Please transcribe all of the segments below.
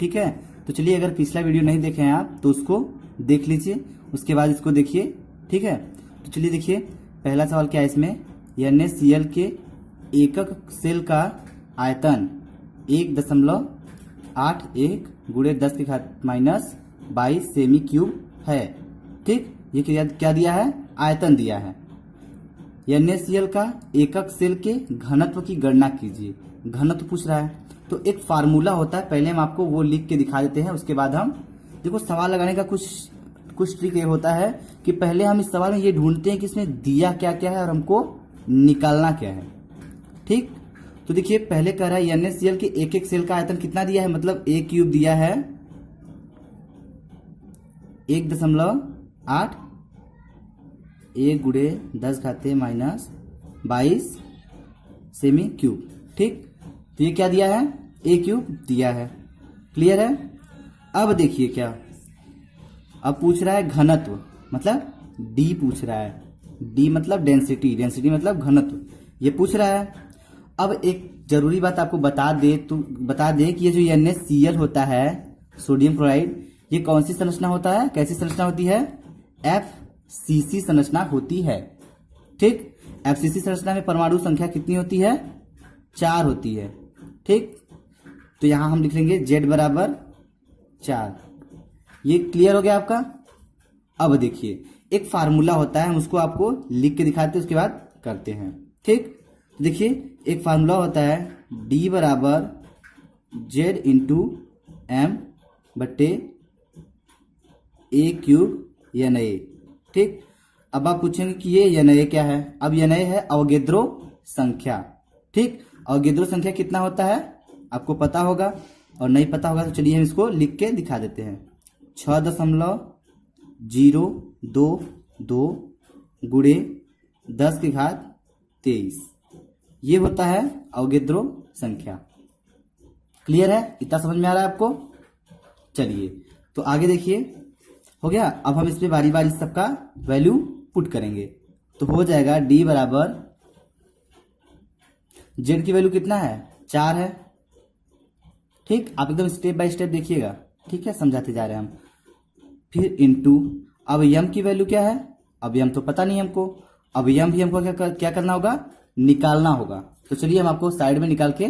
ठीक है। तो चलिए, अगर पिछला वीडियो नहीं देखे हैं आप तो उसको देख लीजिए, उसके बाद इसको देखिए। ठीक है, तो चलिए देखिए, पहला सवाल क्या है इसमें, NaCl के एकक सेल का आयतन 1.81 गुणे 10 की घात -22 सेमी क्यूब है। ठीक, ये क्या दिया है, आयतन दिया है। NaCl का एकक सेल के घनत्व की गणना कीजिए, घनत्व पूछ रहा है। तो एक फार्मूला होता है, पहले हम आपको वो लिख के दिखा देते हैं, उसके बाद हम देखो सवाल लगाने का कुछ ट्रिक ये होता है कि पहले हम इस सवाल में ये ढूंढते हैं कि इसमें दिया क्या क्या है और हमको निकालना क्या है। ठीक, तो देखिए पहले कह रहा है NaCl के एक एक सेल का आयतन कितना दिया है, मतलब A क्यूब दिया है 1.8 1 गुणे 10 घाते -22 सेमी क्यूब। ठीक, तो ये क्या दिया है, A क्यूब दिया है। क्लियर है। अब देखिए क्या, अब पूछ रहा है घनत्व, मतलब D पूछ रहा है। D मतलब डेंसिटी, डेंसिटी मतलब घनत्व, ये पूछ रहा है। अब एक जरूरी बात आपको बता दे कि ये जो NaCl होता है, सोडियम क्लोराइड, ये कौन सी संरचना होता है, कैसी संरचना होती है, FCC संरचना होती है। ठीक, FCC संरचना में परमाणु संख्या कितनी होती है, 4 होती है। ठीक, तो यहां हम लिख लेंगे Z बराबर 4। ये क्लियर हो गया आपका। अब देखिए एक फार्मूला होता है, हम उसको आपको लिख के दिखाते हैं, उसके बाद करते हैं। ठीक, तो देखिए एक फार्मूला होता है D बराबर Z इंटू M बट्टे A क्यूब Na। ठीक, अब आप पूछेंगे कि ये Na क्या है। अब Na है अवोगैड्रो संख्या। ठीक, अवोगैड्रो संख्या कितना होता है आपको पता होगा, और नहीं पता होगा तो चलिए हम इसको लिख के दिखा देते हैं। 6.022 गुणे 10 की घात 23, ये होता है अवोगैड्रो संख्या। क्लियर है, इतना समझ में आ रहा है आपको। चलिए तो आगे देखिए, हो गया। अब हम इसमें बारी बारी सबका वैल्यू पुट करेंगे, तो हो जाएगा D बराबर Z की वैल्यू कितना है, 4 है। ठीक, आप एकदम स्टेप बाय स्टेप देखिएगा, ठीक है, समझाते जा रहे हैं हम। फिर इनटू, अब M की वैल्यू क्या है, अब M तो पता नहीं हमको, अब M भी हमको क्या करना होगा, निकालना होगा। तो चलिए हम आपको साइड में निकाल के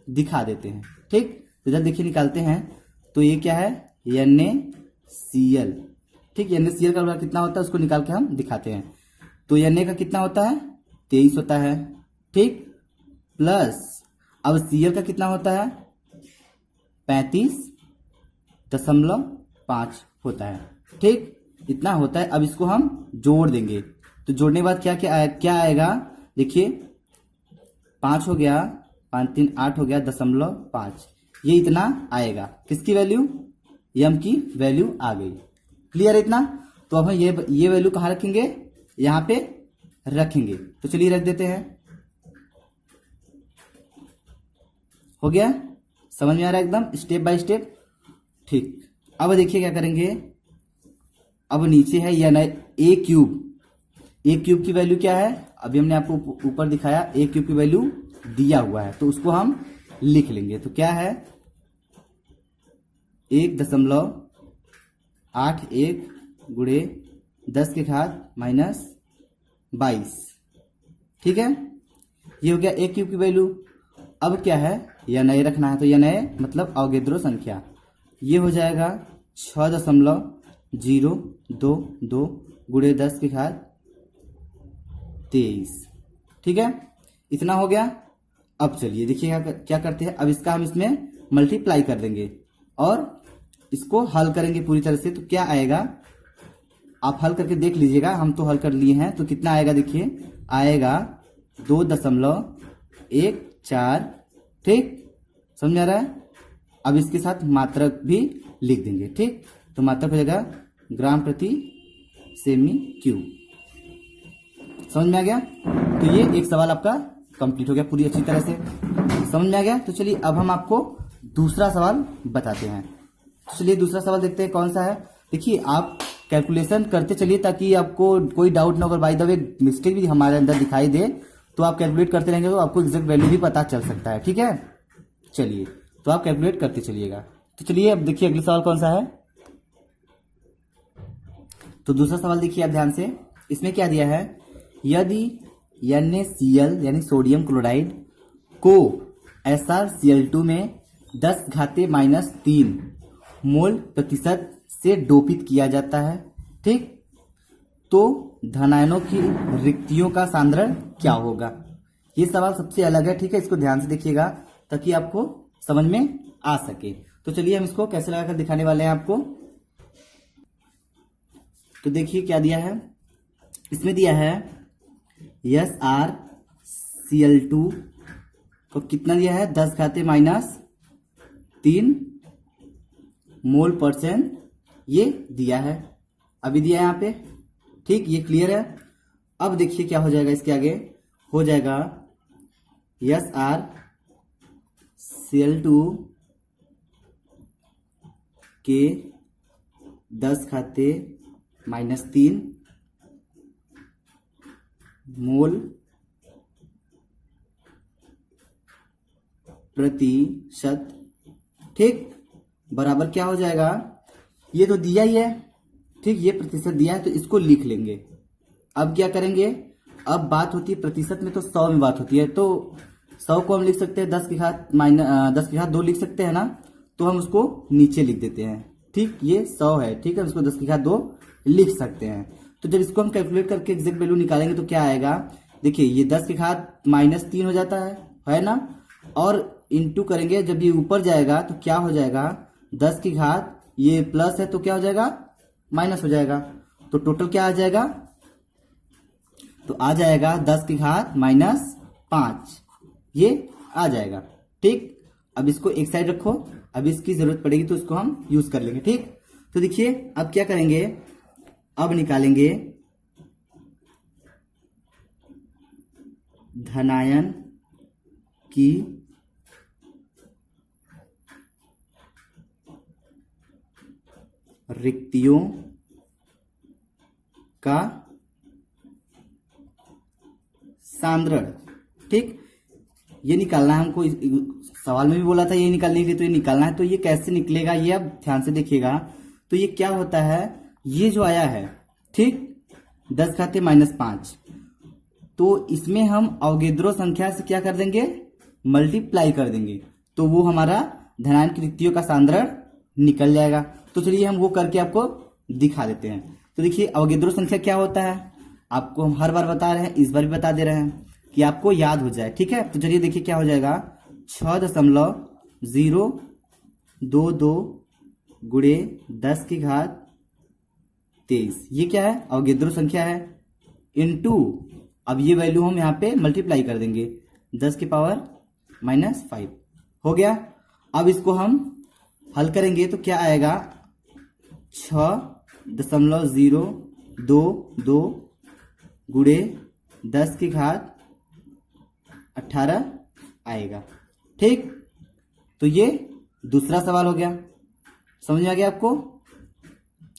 दिखा देते हैं। ठीक, तो जब देखिए निकालते हैं, तो ये क्या है, NaCl। ठीक, NaCl का वैल्यू कितना होता है उसको निकाल के हम दिखाते हैं। तो Na का कितना होता है, 23 होता है। ठीक, प्लस अब Cl का कितना होता है, 35.5 होता है। ठीक, इतना होता है। अब इसको हम जोड़ देंगे, तो जोड़ने के बाद क्या आएगा, देखिए 5 हो गया, 5 3 8 हो गया, 0.5, ये इतना आएगा। किसकी वैल्यू, M की वैल्यू आ गई। क्लियर है इतना। तो अब हम ये वैल्यू कहाँ रखेंगे, यहाँ पे रखेंगे। तो चलिए रख देते हैं। हो गया, समझ में आ रहा है एकदम स्टेप बाय स्टेप। ठीक, अब देखिए क्या करेंगे, अब नीचे है A क्यूब। A क्यूब की वैल्यू क्या है, अभी हमने आपको ऊपर दिखाया, A क्यूब की वैल्यू दिया हुआ है, तो उसको हम लिख लेंगे। तो क्या है, 1.81 गुणे 10 की घात -22। ठीक है, ये हो गया A क्यूब की वैल्यू। अब क्या है, Na रखना है, तो Na मतलब अवोगैड्रो संख्या, ये हो जाएगा 6.022 गुणे 10 की घात 23। ठीक है, इतना हो गया। अब चलिए देखिए क्या करते हैं, अब इसका हम इसमें मल्टीप्लाई कर देंगे और इसको हल करेंगे पूरी तरह से। तो क्या आएगा, आप हल करके देख लीजिएगा, हम तो हल कर लिए हैं। तो कितना आएगा, देखिए आएगा 2.14। ठीक, समझ में आ रहा है। अब इसके साथ मात्रक भी लिख देंगे। ठीक, तो मात्रक हो जाएगा ग्राम प्रति सेमी क्यूब। समझ में आ गया। तो ये एक सवाल आपका कंप्लीट हो गया पूरी अच्छी तरह से, समझ में आ गया। तो चलिए अब हम आपको दूसरा सवाल बताते हैं। तो चलिए दूसरा सवाल देखते हैं कौन सा है। देखिए आप कैलकुलेशन करते चलिए ताकि आपको कोई डाउट ना हो, अगर बाय द वे मिस्टेक भी हमारे अंदर दिखाई दे तो आप कैलकुलेट करते रहेंगे तो आपको एग्जैक्ट वैल्यू भी पता चल सकता है। ठीक है, चलिए तो आप कैलकुलेट करते चलिएगा। तो चलिए अब देखिए अगला सवाल कौन सा है। तो दूसरा सवाल देखिए आप ध्यान से, इसमें क्या दिया है, यदि NaCl यानी सोडियम क्लोराइड को SrCl2 में 10⁻³ मोल प्रतिशत से डोपित किया जाता है, ठीक, तो धनायनों की रिक्तियों का सांद्रण क्या होगा। ये सवाल सबसे अलग है, ठीक है, इसको ध्यान से देखिएगा ताकि आपको समझ में आ सके। तो चलिए हम इसको कैसे लगाकर दिखाने वाले हैं आपको। तो देखिए क्या दिया है, इसमें दिया है SrCl2 को कितना दिया है, 10⁻³ मोल %, ये दिया है, अभी दिया है यहाँ पे, ठीक, ये क्लियर है। अब देखिए क्या हो जाएगा, इसके आगे हो जाएगा SrCl2 के 10⁻³ मोल प्रतिशत, ठीक, बराबर क्या हो जाएगा, ये तो दिया ही है, ठीक, ये प्रतिशत दिया है तो इसको लिख लेंगे। अब क्या करेंगे, अब बात होती है प्रतिशत में, तो 100 में बात होती है, तो 100 को हम लिख सकते हैं 10⁻2 लिख सकते हैं ना, तो हम उसको नीचे लिख देते हैं, ठीक, ये 100 है, ठीक है, इसको 10⁻2 लिख सकते हैं। तो जब इसको हम कैलकुलेट करके एग्जैक्ट वैल्यू निकालेंगे तो क्या आएगा, देखिए ये 10⁻³ हो जाता है ना, और इंटू करेंगे, जब ये ऊपर जाएगा तो क्या हो जाएगा, 10⁻, ये प्लस है तो क्या हो जाएगा, माइनस हो जाएगा, तो टोटल क्या आ जाएगा, तो आ जाएगा 10⁻⁻5, ये आ जाएगा, ठीक। अब इसको एक साइड रखो, अब इसकी जरूरत पड़ेगी तो इसको हम यूज कर लेंगे, ठीक। तो देखिए अब क्या करेंगे, अब निकालेंगे धनायन की रिक्तियों का सांद्रण, ठीक, ये निकालना है हमको, सवाल में भी बोला था ये निकालने के लिए, तो ये निकालना है, तो ये कैसे निकलेगा ये अब ध्यान से देखिएगा। तो ये क्या होता है, ये जो आया है, ठीक, 10⁻⁻5, तो इसमें हम अवोगाद्रो संख्या से क्या कर देंगे, मल्टीप्लाई कर देंगे, तो वो हमारा धनायन की रिक्तियों का सांद्रण निकल जाएगा। तो चलिए हम वो करके आपको दिखा देते हैं। तो देखिए अवोगाद्रो संख्या क्या होता है, आपको हम हर बार बता रहे हैं, इस बार भी बता दे रहे हैं कि आपको याद हो जाए, ठीक है। तो चलिए देखिए क्या हो जाएगा, 6.022 गुणे 10⁻23, ये क्या है, अवोगाद्रो संख्या है, इनटू, अब ये वैल्यू हम यहाँ पे मल्टीप्लाई कर देंगे, 10⁻⁻5 हो गया। अब इसको हम हल करेंगे तो क्या आएगा, 6.022 गुणे 10⁻18 आएगा, ठीक। तो ये दूसरा सवाल हो गया, समझ में आ गया आपको।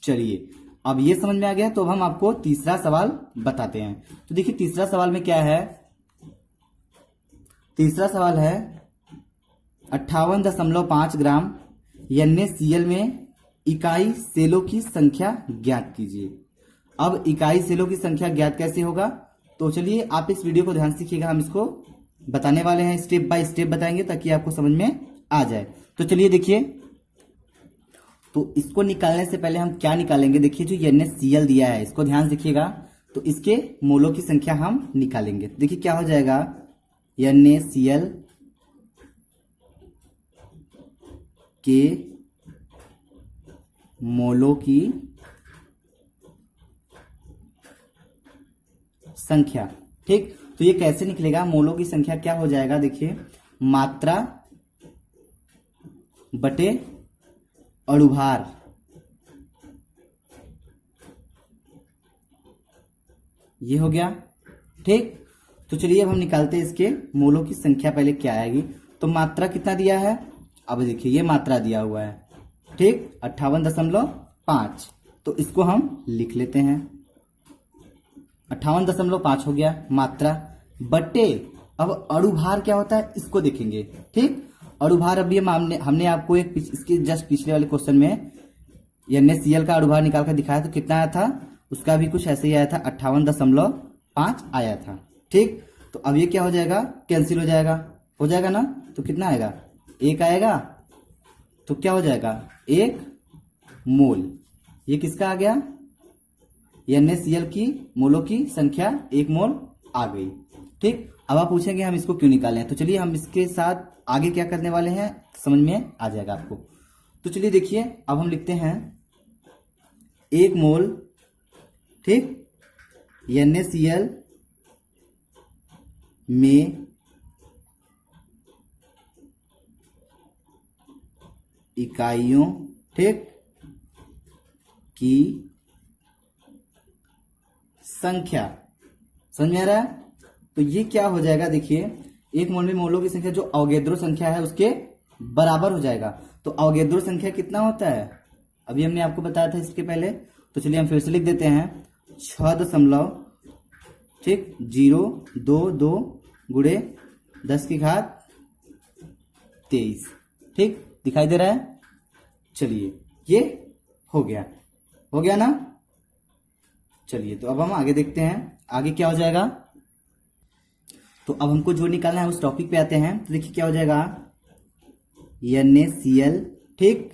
चलिए अब ये समझ में आ गया, तो अब हम आपको तीसरा सवाल बताते हैं। तो देखिए तीसरा सवाल में क्या है, तीसरा सवाल है 58.5 ग्राम NaCl में इकाई सेलों की संख्या ज्ञात कीजिए। अब इकाई सेलों की संख्या ज्ञात कैसे होगा, तो चलिए आप इस वीडियो को ध्यान से देखिएगा, हम इसको बताने वाले हैं, स्टेप बाय स्टेप बताएंगे ताकि आपको समझ में आ जाए। तो चलिए देखिए, तो इसको निकालने से पहले हम क्या निकालेंगे, देखिए जो NaCl दिया है इसको ध्यान से देखिएगा, तो इसके मोलों की संख्या हम निकालेंगे। देखिए क्या हो जाएगा, NaCl के मोलों की संख्या, ठीक। तो ये कैसे निकलेगा, मोलों की संख्या क्या हो जाएगा, देखिए मात्रा बटे अणुभार, ये हो गया, ठीक। तो चलिए अब हम निकालते हैं इसके मोलों की संख्या, पहले क्या आएगी, तो मात्रा कितना दिया है, अब देखिए ये मात्रा दिया हुआ है, ठीक, 58.5, तो इसको हम लिख लेते हैं, 58.5 हो गया मात्रा, बटे अब अणुभार क्या होता है इसको देखेंगे, ठीक। अणुभार अभी हमने आपको एक इसके जस्ट पिछले वाले क्वेश्चन में NaCl का अणुभार निकाल कर दिखाया तो कितना आया था, उसका भी कुछ ऐसे ही आया था 58.5 आया था। ठीक, तो अब ये क्या हो जाएगा, कैंसिल हो जाएगा ना, तो कितना आएगा, 1 आएगा, तो क्या हो जाएगा 1 मोल। ये किसका आ गया, NaCl की मोलों की संख्या 1 मोल आ गई। ठीक, अब आप पूछेंगे हम इसको क्यों निकालें, तो चलिए हम इसके साथ आगे क्या करने वाले हैं समझ में आ जाएगा आपको। तो चलिए देखिए, अब हम लिखते हैं 1 मोल, ठीक, NaCl में इकाइयों, ठीक, की संख्या। समझ में आ रहा है, तो ये क्या हो जाएगा, देखिए 1 मोल में मोलों की संख्या जो अवोगैड्रो संख्या है उसके बराबर हो जाएगा। तो अवोगैड्रो संख्या कितना होता है, अभी हमने आपको बताया था इसके पहले, तो चलिए हम फिर से लिख देते हैं 6.022 गुणे 10⁻23। ठीक, दिखाई दे रहा है। चलिए ये हो गया ना। चलिए तो अब हम आगे देखते हैं आगे क्या हो जाएगा। तो अब हमको जो निकालना है उस टॉपिक पे आते हैं। तो देखिए क्या हो जाएगा, NaCl, ठीक,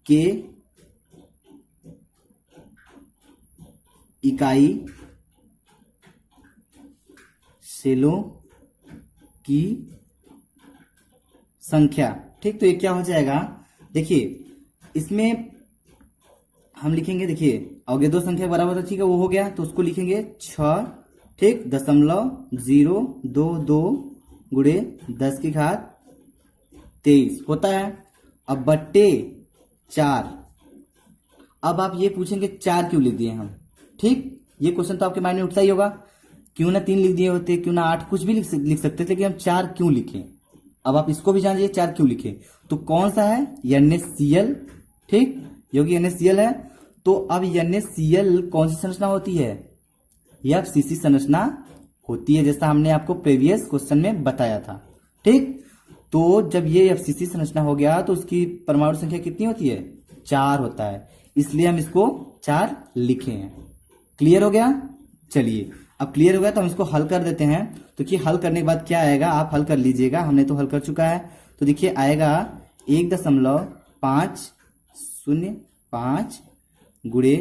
के इकाई सेलों की संख्या। ठीक, तो ये क्या हो जाएगा, देखिए इसमें हम लिखेंगे, देखिए अवोगैड्रो संख्या बराबर है, ठीक है, वो हो गया, तो उसको लिखेंगे 6, ठीक, 0.022 गुणे 10⁻23 होता है। अब बट्टे 4। अब आप ये पूछेंगे 4 क्यों लिख दिए हम, ठीक, ये क्वेश्चन तो आपके माइंड में उठता ही होगा, क्यों ना 3 लिख दिए होते, क्यों ना 8, कुछ भी लिख सकते थे, लेकिन हम 4 क्यों लिखें। अब आप इसको भी जानिए 4 क्यों लिखे, तो कौन सा है, NaCl, ठीक, जो कि NaCl है। तो अब NaCl कौन सी संरचना होती है, FCC संरचना होती है, जैसा हमने आपको प्रीवियस क्वेश्चन में बताया था। ठीक, तो जब ये FCC संरचना हो गया तो उसकी परमाणु संख्या कितनी होती है, 4 होता है, इसलिए हम इसको 4 लिखे हैं। क्लियर हो गया। चलिए अब क्लियर हो गया तो हम इसको हल कर देते हैं। तो कि हल करने के बाद क्या आएगा, आप हल कर लीजिएगा, हमने तो हल कर चुका है। तो देखिए आएगा 1.505 गुणे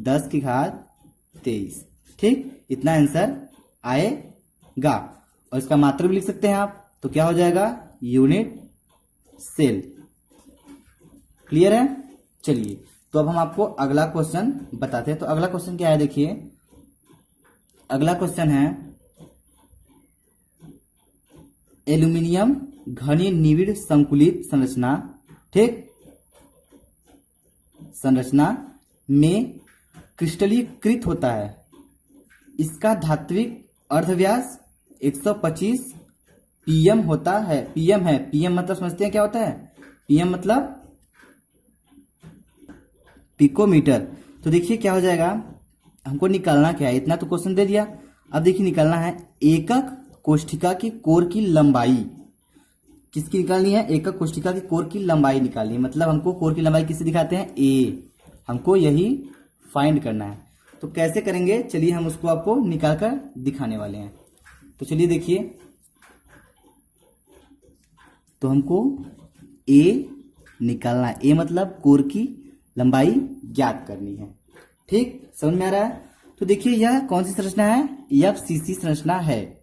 10⁻23, ठीक, इतना आंसर आएगा। और इसका मात्रा भी लिख सकते हैं आप, तो क्या हो जाएगा, यूनिट सेल। क्लियर है। चलिए तो अब हम आपको अगला क्वेश्चन बताते हैं। तो अगला क्वेश्चन क्या है, देखिए अगला क्वेश्चन है एल्यूमिनियम घनीय निविड़ संकुलित संरचना, ठीक, संरचना में क्रिस्टलीकृत होता है। इसका धात्विक अर्धव्यास 125 pm होता है। pm है, pm मतलब समझते हैं क्या होता है, pm मतलब पिकोमीटर। तो देखिए क्या हो जाएगा, हमको निकालना क्या है, इतना तो क्वेश्चन दे दिया। अब देखिए निकालना है एकक कोष्ठिका की कोर की लंबाई। किसकी निकालनी है, एकक कोष्ठिका की कोर की लंबाई निकालनी है। मतलब हमको कोर की लंबाई किससे दिखाते हैं, a, हमको यही फाइंड करना है। तो कैसे करेंगे, चलिए हम उसको आपको निकाल कर दिखाने वाले हैं। तो चलिए देखिए, तो हमको a निकालना है, a मतलब कोर की लंबाई ज्ञात करनी है। ठीक, समझ में आ रहा है। तो देखिए यह कौन सी संरचना है, FCC संरचना है।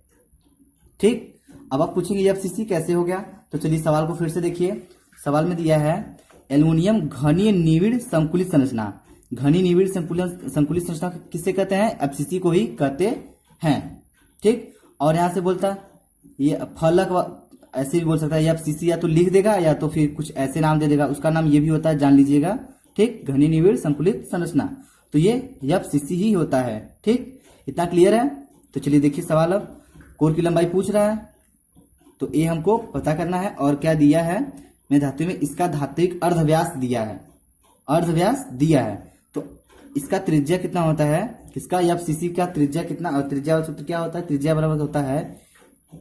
ठीक, अब आप पूछेंगे FCC कैसे हो गया। तो चलिए सवाल को फिर से देखिए। सवाल में दिया है एल्यूमिनियम घनीय निविड़ संकुलित संरचना। घनी निविड़ संकुलित संरचना किससे कहते हैं, FCC को ही कहते हैं। ठीक, और यहां से बोलता ये फलक, ऐसे भी बोल सकता है FCC, या तो लिख देगा या तो फिर कुछ ऐसे नाम दे देगा, उसका नाम ये भी होता है, जान लीजिएगा। ठीक, घनी निविड़ संकुलित संरचना, तो ये FCC ही होता है। ठीक, इतना क्लियर है। तो चलिए देखिए सवाल, अब कोर की लंबाई पूछ रहा है, तो ये हमको पता करना है। और क्या दिया है, मैं धातु में इसका धात्विक अर्धव्यास दिया है, अर्धव्यास दिया है। तो इसका त्रिज्या कितना होता है, किसका, FCC का त्रिज्या कितना, और त्रिज्या सूत्र क्या होता है, त्रिज्या बराबर होता है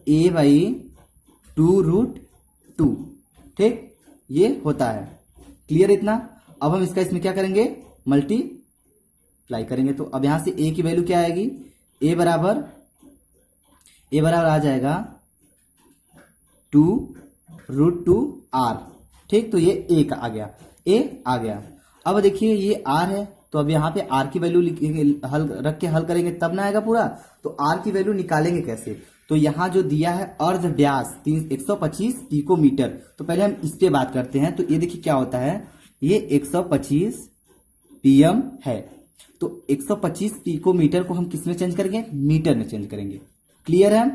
a/2√2। ठीक, ये होता है। क्लियर इतना? अब हम इसका इसमें क्या करेंगे, मल्टीप्लाई करेंगे। तो अब यहां से ए की वैल्यू क्या आएगी, ए बराबर आ जाएगा 2√2r। ठीक, तो ये ए का आ गया, ए आ गया। अब देखिए ये आर है, तो अब यहाँ पे आर की वैल्यू लिखेंगे, हल रख के हल करेंगे तब ना आएगा पूरा। तो आर की वैल्यू निकालेंगे कैसे, तो यहाँ जो दिया है अर्ध व्यास 125 पिकोमीटर, तो पहले हम इस पे बात करते हैं। तो ये देखिए क्या होता है, ये 125 पीएम है, तो 125 पिकोमीटर को हम किस में चेंज करेंगे, मीटर में चेंज करेंगे। क्लियर है?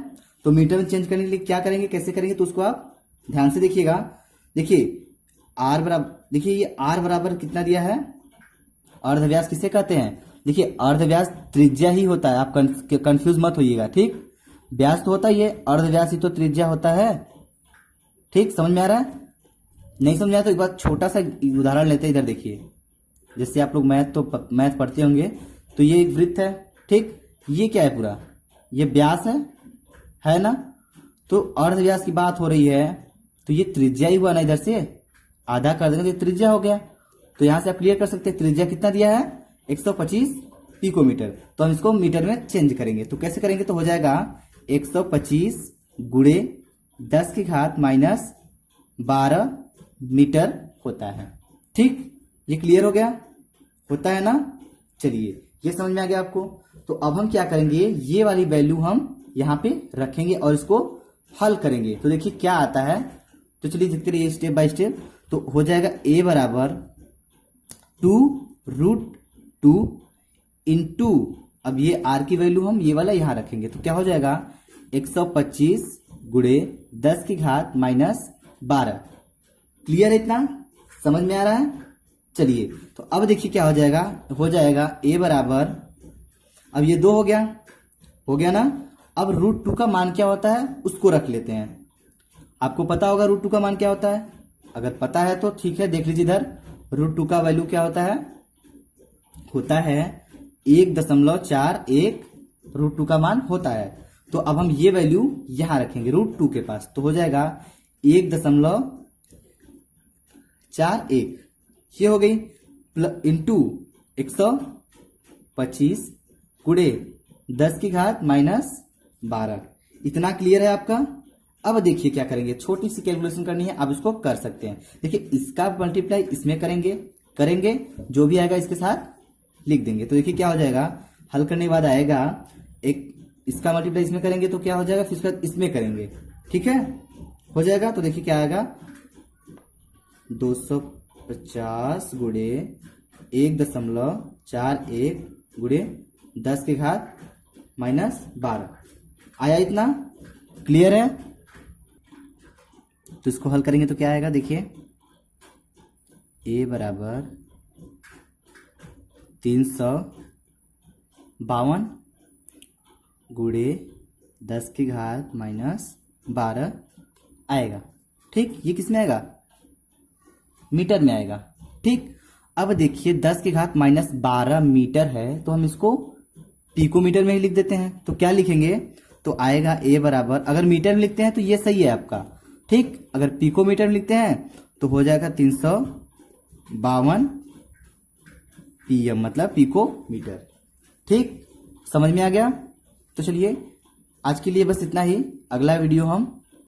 तो मीटर में चेंज करने के लिए क्या करेंगे, कैसे करेंगे, तो उसको आप ध्यान से देखिएगा। देखिए आर बराबर, देखिए ये आर बराबर कितना दिया है, अर्धव्यास किसे कहते हैं, देखिए अर्धव्यास त्रिज्या ही होता है, आप कंफ्यूज मत होइएगा। ठीक, व्यास तो होता ही है, अर्धव्यास ही तो त्रिज्या होता है। ठीक, समझ में आ रहा है? नहीं समझ में आया तो एक बार छोटा सा उदाहरण लेते हैं। इधर देखिए, जैसे आप लोग मैथ पढ़ते होंगे, तो ये एक वृत्त है। ठीक, ये क्या है, पूरा ये व्यास है ना। तो अर्धव्यास की बात हो रही है, तो ये त्रिज्या ही हुआ ना, इधर से आधा कर देंगे तो त्रिज्या हो गया। तो यहां से आप क्लियर कर सकते हैं, त्रिज्या कितना दिया है, 125 पिकोमीटर। तो हम इसको मीटर में चेंज करेंगे, तो कैसे करेंगे, तो हो जाएगा 125 गुणे 10 की घात -12 मीटर होता है। ठीक, ये क्लियर हो गया, होता है ना। चलिए ये समझ में आ गया आपको। तो अब हम क्या करेंगे, ये वाली वैल्यू हम यहां पे रखेंगे और इसको हल करेंगे। तो देखिए क्या आता है, तो चलिए देखते रहिए स्टेप बाय स्टेप। तो हो जाएगा a बराबर 2√2 इंटू, अब ये r की वैल्यू हम ये वाला यहां रखेंगे, तो क्या हो जाएगा 125 गुणे 10 की घात -12। क्लियर है इतना? समझ में आ रहा है? चलिए तो अब देखिए क्या हो जाएगा a बराबर, अब ये 2 हो गया ना। अब √2 का मान क्या होता है उसको रख लेते हैं। आपको पता होगा √2 का मान क्या होता है, अगर पता है तो ठीक है, देख लीजिए इधर √2 का वैल्यू क्या होता है 1.41 √2 का मान होता है। तो अब हम ये वैल्यू यहां रखेंगे √2 के पास, तो हो जाएगा 1.41, ये हो गई, इंटू 125 गुणे 10 की घात -12। इतना क्लियर है आपका? अब देखिए क्या करेंगे, छोटी सी कैलकुलेशन करनी है, आप इसको कर सकते हैं। देखिए इसका मल्टीप्लाई इसमें करेंगे जो भी आएगा इसके साथ लिख देंगे। तो देखिए क्या हो जाएगा, हल करने के बाद आएगा एक, इसका मल्टीप्लाई इसमें करेंगे तो क्या हो जाएगा, फिर उसके बाद इसमें करेंगे। ठीक है, हो जाएगा। तो देखिए क्या आएगा, 250 गुणे 1.41 गुणे 10 की घात -12 आया। इतना क्लियर है? तो इसको हल करेंगे तो क्या आएगा, देखिए a बराबर 352 गुणे 10 की घात -12 आएगा। ठीक, ये किस में आएगा, मीटर में आएगा। ठीक, अब देखिए 10 की घात -12 मीटर है, तो हम इसको पिकोमीटर में ही लिख देते हैं। तो क्या लिखेंगे, तो आएगा a बराबर, अगर मीटर में लिखते हैं तो ये सही है आपका। ठीक, अगर पिकोमीटर में लिखते हैं तो हो जाएगा 352 पीएम, मतलब पिकोमीटर। ठीक, समझ में आ गया? तो चलिए आज के लिए बस इतना ही, अगला वीडियो हम